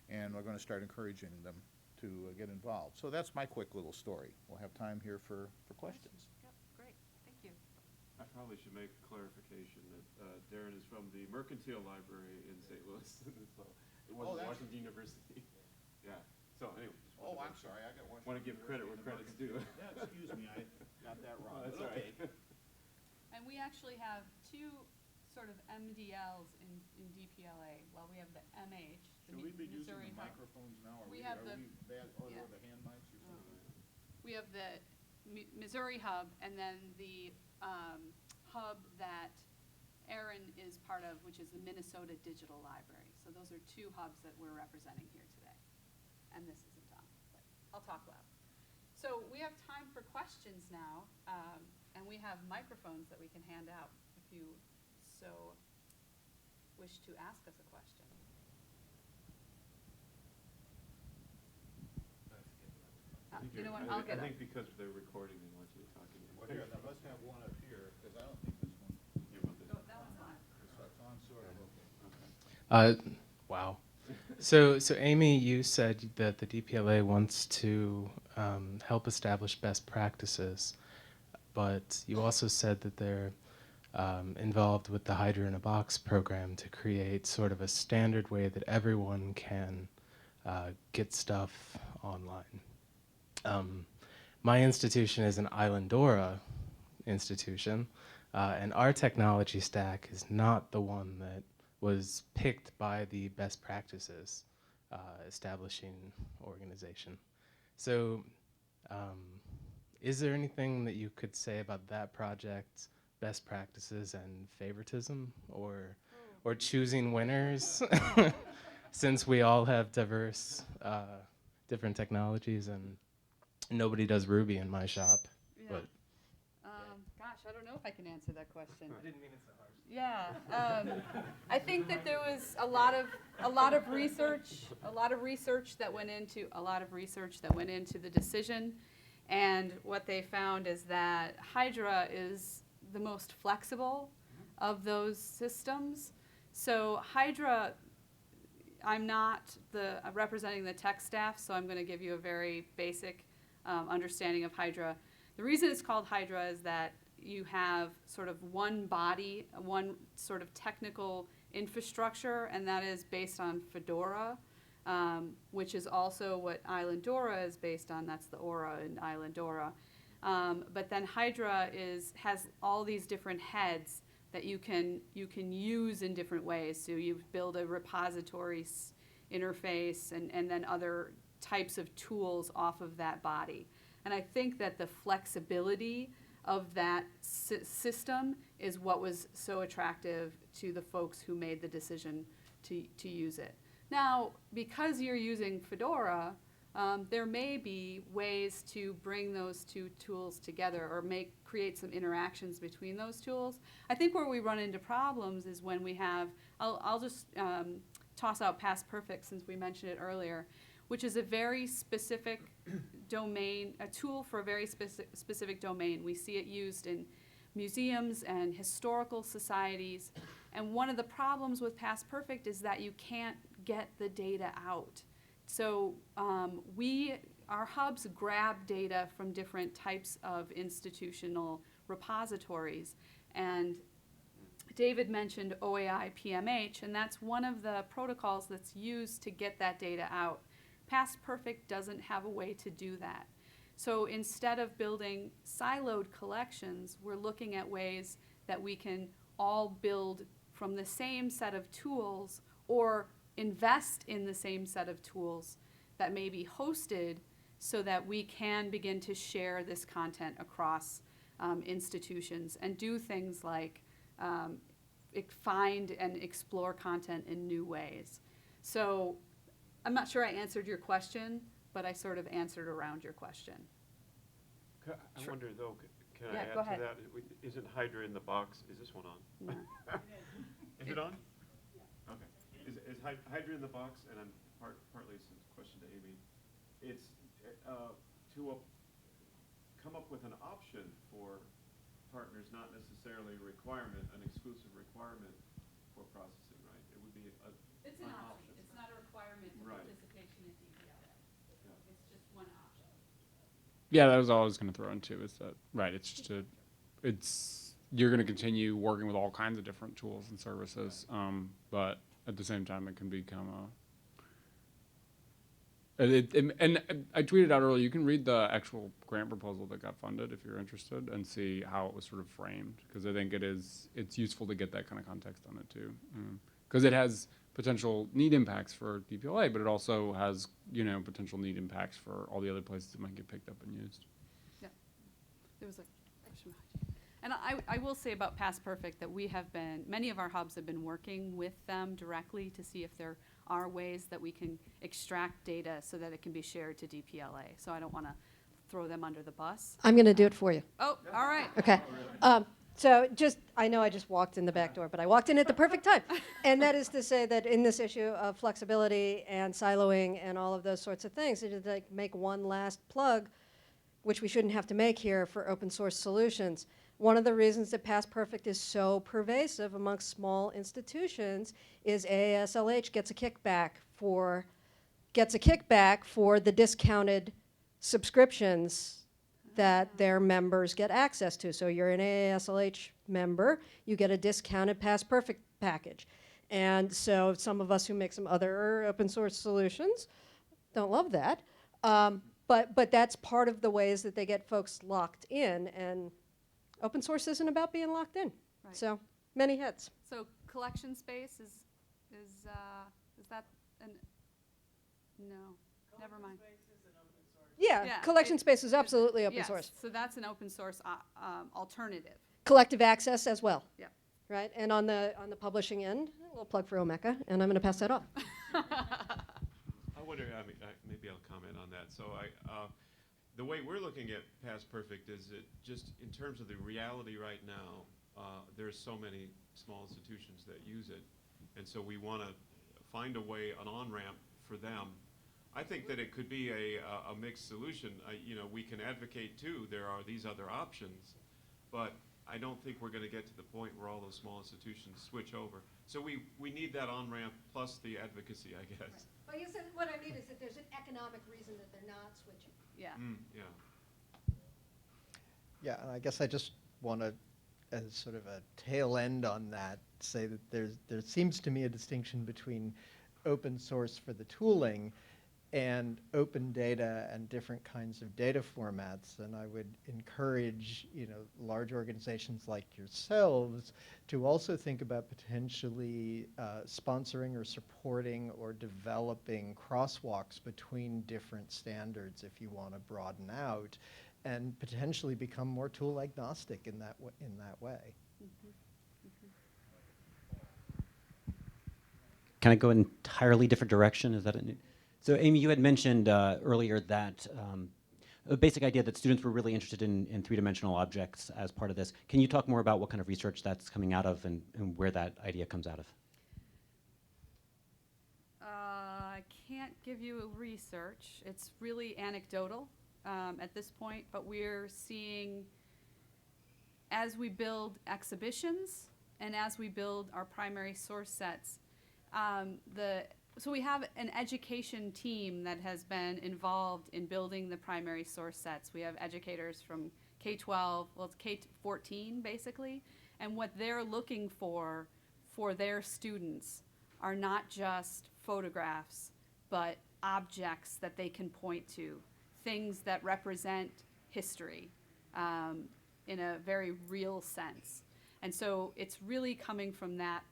And we're going to start encouraging them to get involved. So that's my quick little story. We'll have time here for questions.
Yep, great, thank you.
I probably should make a clarification that Darren is from the Mercantile Library in St. Louis. So it wasn't Washington University. Yeah. So anyway.
Oh, I'm sorry. I got Washington.
Want to give credit where credit's due.
Yeah, excuse me. I got that wrong.
Oh, that's all right.
And we actually have two sort of MDLs in DPLA. Well, we have the MH, the
Should we be using
Missouri
the
Hub.
microphones now?
We have the-
bad, or
yeah.
the hand mics or something?
We have the Missouri Hub, and then the hub that Aaron is part of, which is the Minnesota Digital Library. So those are two hubs that we're representing here today. And this isn't Tom, but I'll talk loud. So we have time for questions now, and we have microphones that we can hand out if you so wish to ask us a question. You know what, I'll get
I
up.
think because they're recording, they want you to talk in
Well, here, now let's have one up here, because I don't think this one,
No, that one's on.
it's on sort of, okay.
Wow. So Amy, you said that the DPLA wants to help establish best practices, but you also said that they're involved with the Hydra in a Box program to create sort of a standard way that everyone can get stuff online. My institution is an Islandora institution, and our technology stack is not the one that was picked by the best practices establishing organization. So is there anything that you could say about that project, best practices and favoritism, or choosing winners, since we all have diverse different technologies, and nobody does Ruby in my shop?
Yeah.
But
Gosh, I don't don't know if I can answer that question.
I didn't mean it so harsh.
Yeah, I think that there was a lot of research that went into the decision, and what they found is that Hydra is the most flexible of those systems. So Hydra, I'm not representing the tech staff, so I'm going to give you a very basic understanding of Hydra. The reason it's called Hydra is that you have sort of one body, one sort of technical infrastructure, and that is based on Fedora, which is also what Islandora is based on. That's the Aura in Islandora. But then Hydra has all these different heads that you can use in different ways. So you build a repository interface and then other types of tools off of that body. And I think that the flexibility of that system is what was so attractive to the folks who made the decision to use it. Now, because you're using Fedora, there may be ways to bring those two tools together or create some interactions between those tools. I think where we run into problems is when we have, I'll just toss out Past Perfect since we mentioned it earlier, which is a very specific domain, a tool for a very specific domain. We see it used in museums and historical societies. And one of the problems with Past Perfect is that you can't get the data out. So our hubs grab data from different types of institutional repositories. And David mentioned OAI PMH, and that's one of the protocols that's used to get that data out. Past Perfect doesn't have a way to do that. So instead of building siloed collections, we're looking at ways that we can all build from the same set of tools or invest in the same set of tools that may be hosted so that we can begin to share this content across institutions and do things like find and explore content in new ways. So I'm not sure I answered your question, but I sort of answered around your question.
I wonder though, can
Yeah,
I
go
add
ahead.
to that? Isn't Hydra in the box? Is this one on?
No.
Is it on? Okay. Is Hydra in the box? And I'm partly a question to Amy. It's to come up with an option for partners, not necessarily a requirement, an exclusive requirement for processing, right? It would be
It's an option. It's not a requirement for
Right.
participation in DPLA.
Yeah.
It's just one option.
Yeah, that was all I was going to throw into is that, right, it's just you're going to continue working with all kinds of different tools and services, but at the same time it can become and I tweeted out earlier, you can read the actual grant proposal that got funded if you're interested and see how it was sort of framed, because I think it's useful to get that kind of context on it too, because it has potential need impacts for DPLA, but it also has, potential need impacts for all the other places that might get picked up and used.
Yeah. There was a question behind you. And I will say about Past Perfect that many of our hubs have been working with them directly to see if there are ways that we can extract data so that it can be shared to DPLA. So I don't want to throw them under the bus.
I'm going to do it for you.
Oh, all right.
Okay. So I know I just walked in the back door, but I walked in at the perfect time. And that is to say that in this issue of flexibility and siloing and all of those sorts of things, it is like make one last plug, which we shouldn't have to make here for open source solutions. One of the reasons that Past Perfect is so pervasive amongst small institutions is AASLH gets a kickback for the discounted subscriptions that their members get access to. So you're an AASLH member, you get a discounted Past Perfect package. And so some of us who make some other open source solutions don't love that. But that's part of the ways that they get folks locked in, and open source isn't about being locked in.
Right.
So many hits.
So collection space is that no, never mind.
Yeah,
Yeah,
collection space is absolutely open
Yes,
source.
so that's an open source alternative.
Collective access as well.
Yeah.
Right, and on the publishing end, a little plug for Omeka, and I'm going to pass that off.
I wonder, maybe I'll comment on that. So the way we're looking at Past Perfect is that just in terms of the reality right now, there's so many small institutions that use it. And so we want to find a way, an on-ramp for them. I think that it could be a mixed solution. You know, we can advocate too, there are these other options, but I don't think we're going to get to the point where all those small institutions switch over. So we need that on-ramp plus the advocacy, I guess.
Right. Well, you said, what I mean is that there's an economic reason that they're not switching.
Yeah.
Yeah.
Yeah, and I guess I just want to, as sort of a tail end on that, say that there seems to me a distinction between open source for the tooling and open data and different kinds of data formats. And I would encourage, you know, large organizations like yourselves to also think about potentially sponsoring or supporting or developing crosswalks between different standards if you want to broaden out and potentially become more tool agnostic in that way.
Can I go an entirely different direction? Is that a new? So Amy, you had mentioned earlier that a basic idea that students were really interested in three-dimensional objects as part of this. Can you talk more about what kind of research that's coming out of and where that idea comes out of?
I can't give you research. It's really anecdotal at this point, but we're seeing, as we build exhibitions and as we build our primary source sets, so we have an education team that has been involved in building the primary source sets. We have educators from K-12, well, it's K-14 basically, and what they're looking for their students are not just photographs, but objects that they can point to, things that represent history in a very real sense. And so it's really coming from that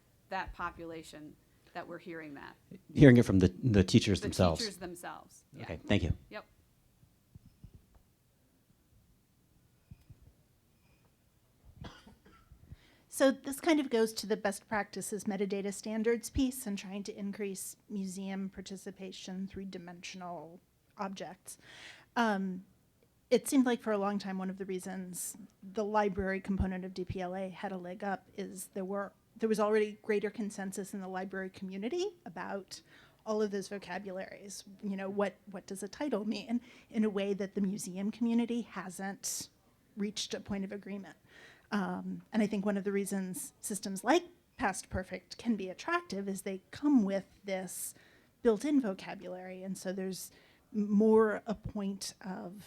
population that we're hearing that.
Hearing it from the teachers themselves.
The teachers themselves. Yeah.
Okay, thank you.
Yep.
So this kind of goes to the best practices metadata standards piece and trying to increase museum participation through dimensional objects. It seemed like for a long time one of the reasons the library component of DPLA had a leg up is there was already greater consensus in the library community about all of those vocabularies. You know, what does a title mean in a way that the museum community hasn't reached a point of agreement. And I think one of the reasons systems like Past Perfect can be attractive is they come with this built-in vocabulary, and so there's more a point of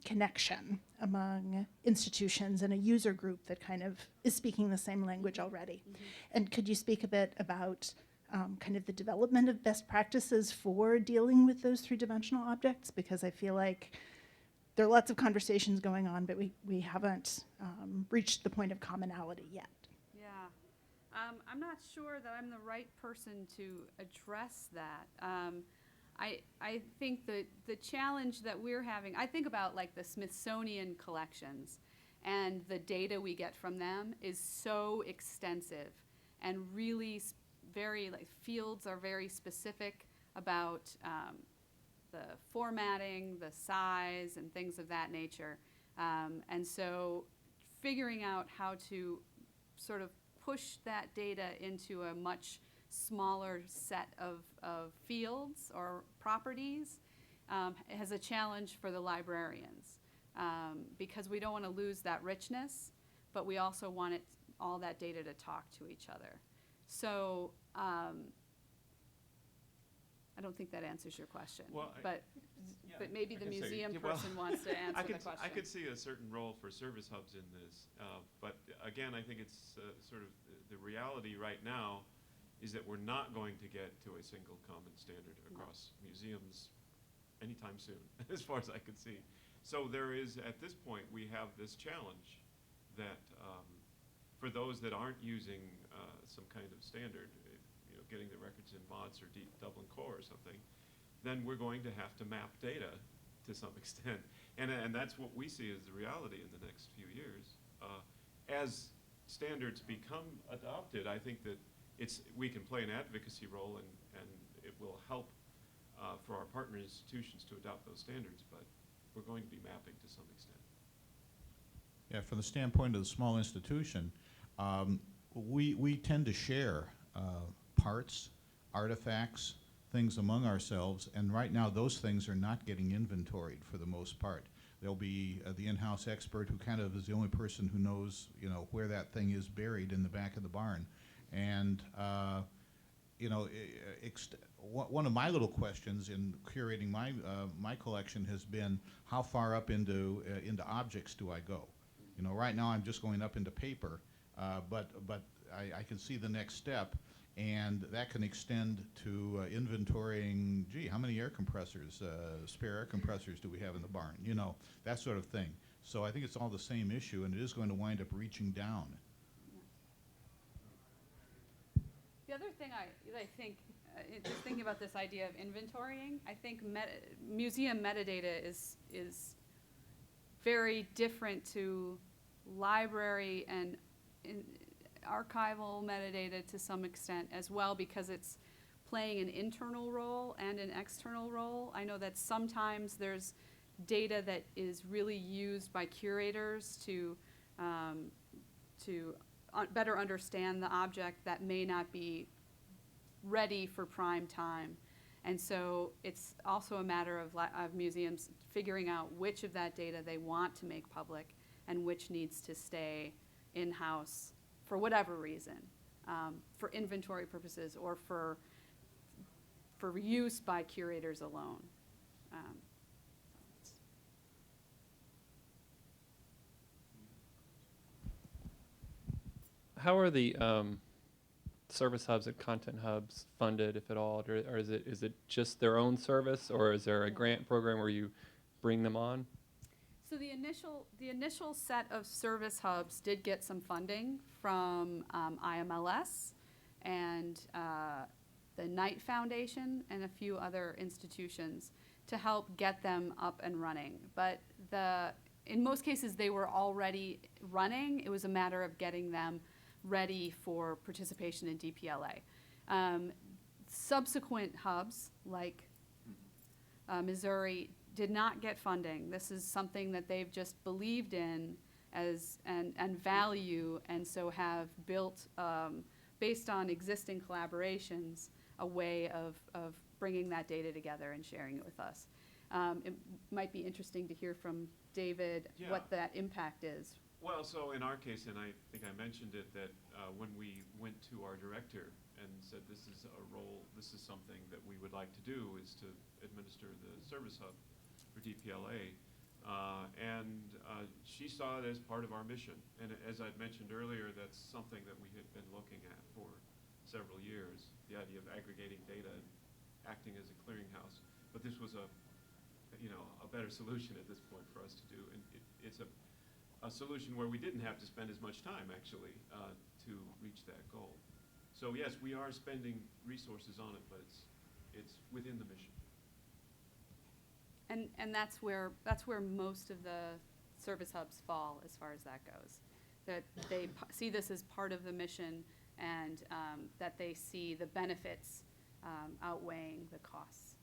connection among institutions and a user group that kind of is speaking the same language already. Mm-hmm. And could you speak a bit about kind of the development of best practices for dealing with those three-dimensional objects? Because I feel like there are lots of conversations going on, but we haven't reached the point of commonality yet.
Yeah. I'm not sure that I'm the right person to address that. I think that the challenge that we're having, I think about like the Smithsonian collections, and the data we get from them is so extensive and really very, like, fields are very specific about the formatting, the size, and things of that nature. And so figuring out how to sort of push that data into a much smaller set of fields or properties has a challenge for the librarians because we don't want to lose that richness, but we also want all that data to talk to each other. So I don't think that answers your question,
Well,
but maybe
I
the
can say-
museum
yeah, well,
person wants to answer the question.
I could see a certain role for service hubs in this, but again, I think it's sort of the reality right now is that we're not going to get to a single common standard across museums anytime soon, as far as I could see. So there is, at this point, we have this challenge that for those that aren't using some kind of standard, you know, getting the records in MODS or Dublin Core or something, then we're going to have to map data to some extent. And that's what we see as the reality in the next few years. As standards become adopted, I think that we can play an advocacy role, and it will help for our partner institutions to adopt those standards. But we're going to be mapping to some extent.
Yeah, from the standpoint of the small institution, we tend to share parts, artifacts, things among ourselves, and right now those things are not getting inventoried for the most part. There'll be the in-house expert who kind of is the only person who knows, you know, where that thing is buried in the back of the barn. And you know, one of my little questions in curating my collection has been, how far up into objects do I go? You know, right now I'm just going up into paper, but I can see the next step, and that can extend to inventorying, gee, how many air compressors, spare air compressors do we have in the barn? You know, that sort of thing. So I think it's all the same issue, and it is going to wind up reaching down.
The other thing I think, just thinking about this idea of inventorying, I think museum metadata is very different to library and archival metadata to some extent as well, because it's playing an internal role and an external role. I know that sometimes there's data that is really used by curators to better understand the object that may not be ready for prime time. And so it's also a matter of museums figuring out which of that data they want to make public and which needs to stay in-house for whatever reason, for inventory purposes or for use by curators alone.
How are the service hubs and content hubs funded, if at all, or is it just their own service, or is there a grant program where you bring them on?
So the initial set of service hubs did get some funding from IMLS and the Knight Foundation and a few other institutions to help get them up and running. But in most cases, they were already running. It was a matter of getting them ready for participation in DPLA. Subsequent hubs, like Missouri, did not get funding. This is something that they've just believed in and value, and so have built, based on existing collaborations, a way of bringing that data together and sharing it with us. It might be interesting to hear from David what that impact is.
Well, so in our case, and I think I mentioned it, that when we went to our director and said this is a role, this is something that we would like to do, is to administer the service hub for DPLA, and she saw it as part of our mission. And as I'd mentioned earlier, that's something that we had been looking at for several years, the idea of aggregating data and acting as a clearinghouse. But this was a better solution at this point for us to do, and it's a solution where we didn't have to spend as much time, actually, to reach that goal. So yes, we are spending resources on it, but it's within the mission.
And that's where most of the service hubs fall as far as that goes. That they see this as part of the mission, and that they see the benefits outweighing the costs.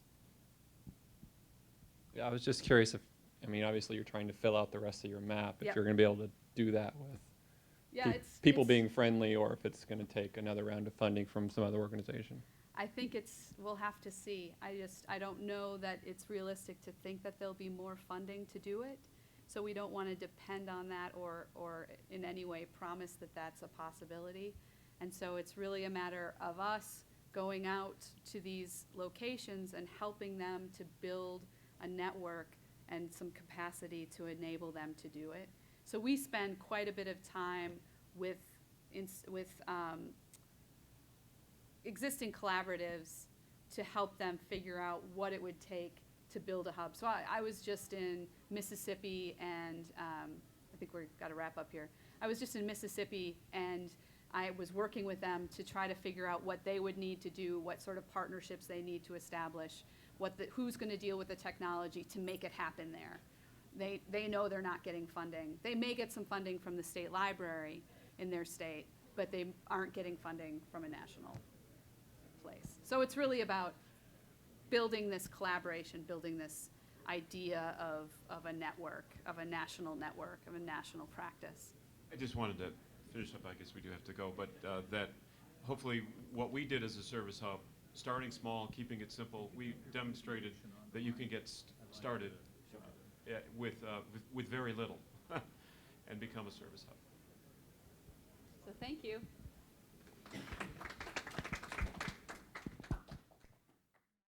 Yeah, I was just curious if, I mean, obviously you're trying to fill out the rest of your map, if
Yep.
you're going to be able to do that with people being friendly, or if it's going to take another round of funding from some other organization.
I think we'll have to see. I don't know that it's realistic to think that there'll be more funding to do it. So we don't want to depend on that or in any way promise that that's a possibility. And so it's really a matter of us going out to these locations and helping them to build a network and some capacity to enable them to do it. So we spend quite a bit of time with existing collaboratives to help them figure out what it would take to build a hub. So I was just in Mississippi, and I think we've got to wrap up here. I was just in Mississippi, and I was working with them to try to figure out what they would need to do, what sort of partnerships they need to establish, who's going to deal with the technology to make it happen there. They know they're not getting funding. They may get some funding from the state library in their state, but they aren't getting funding from a national place. So it's really about building this collaboration, building this idea of a network, of a national network, of a national practice.
I just wanted to finish up, I guess we do have to go, but that hopefully what we did as a service hub, starting small, keeping it simple, we demonstrated that you can get started with very little and become a service hub.
So thank you.